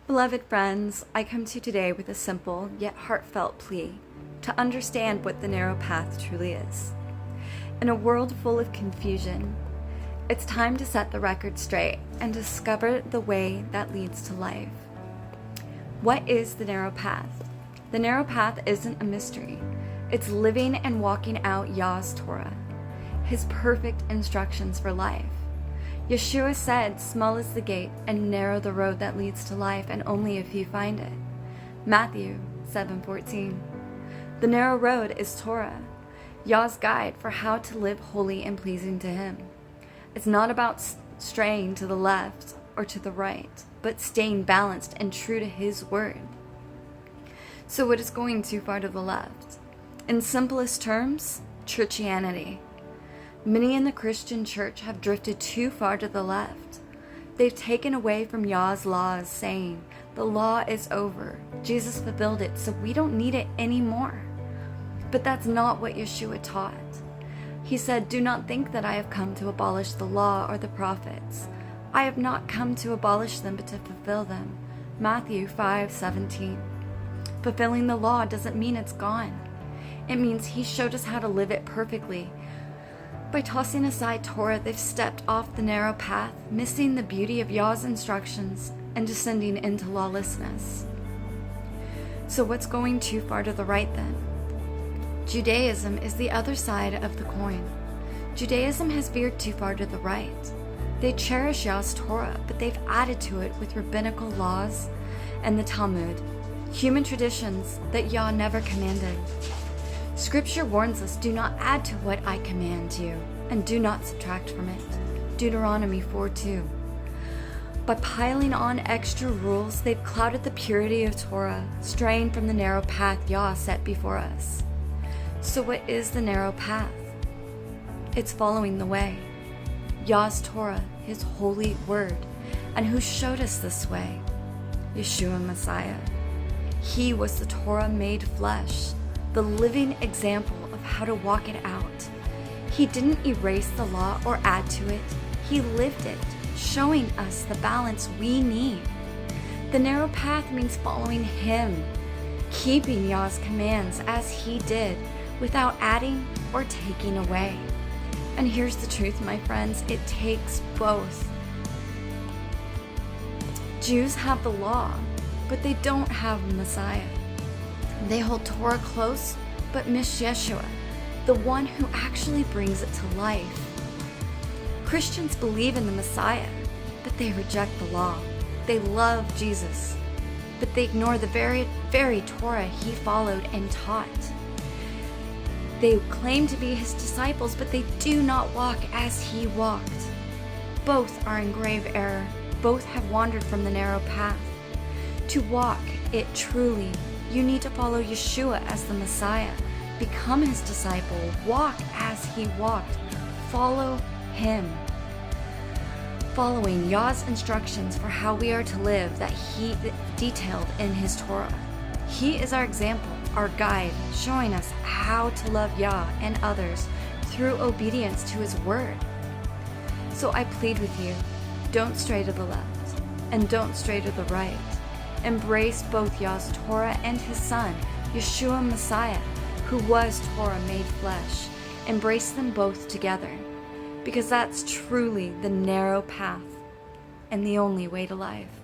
Beloved friends, I come to you today with a simple yet heartfelt plea to understand what the narrow path truly is. In a world full of confusion, it's time to set the record straight and discover the way that leads to life. What is the narrow path? The narrow path isn't a mystery. It's living and walking out Yah's Torah, His perfect instructions for life. Yeshua said, "Small is the gate and narrow the road that leads to life, and only a few find it." Matthew 7:14. The narrow road is Torah, Yah's guide for how to live holy and pleasing to Him. It's not about straying to the left or to the right, but staying balanced and true to His word. So what is going too far to the left? In simplest terms, churchianity. Many in the Christian church have drifted too far to the left. They've taken away from Yah's laws, saying, "The law is over. Jesus fulfilled it, so we don't need it anymore." But that's not what Yeshua taught. He said, "Do not think that I have come to abolish the law or the prophets. I have not come to abolish them, but to fulfill them." Matthew 5:17. Fulfilling the law doesn't mean it's gone. It means He showed us how to live it perfectly. By tossing aside Torah, they've stepped off the narrow path, missing the beauty of Yah's instructions and descending into lawlessness. So what's going too far to the right then? Judaism is the other side of the coin. Judaism has veered too far to the right. They cherish Yah's Torah, but they've added to it with rabbinical laws and the Talmud, human traditions that Yah never commanded. Scripture warns us, "Do not add to what I command you, and do not subtract from it." Deuteronomy 4:2. By piling on extra rules, they've clouded the purity of Torah, straying from the narrow path Yah set before us. So what is the narrow path? It's following the way, Yah's Torah, His holy word. And who showed us this way? Yeshua Messiah. He was the Torah made flesh, the living example of how to walk it out. He didn't erase the law or add to it. He lived it, showing us the balance we need. The narrow path means following Him, keeping Yah's commands as He did, without adding or taking away. And here's the truth, my friends, it takes both. Jews have the law, but they don't have Messiah. They hold Torah close, but miss Yeshua, the one who actually brings it to life. Christians believe in the Messiah, but they reject the law. They love Jesus, but they ignore the very Torah He followed and taught. They claim to be His disciples, but they do not walk as He walked. Both are in grave error. Both have wandered from the narrow path. To walk it truly, you need to follow Yeshua as the Messiah. Become His disciple. Walk as He walked. Follow Him. Following Yah's instructions for how we are to live that He detailed in His Torah. He is our example, our guide, showing us how to love Yah and others through obedience to His word. So I plead with you, don't stray to the left and don't stray to the right. Embrace both Yah's Torah and His Son, Yeshua Messiah, who was Torah made flesh. Embrace them both together, because that's truly the narrow path and the only way to life.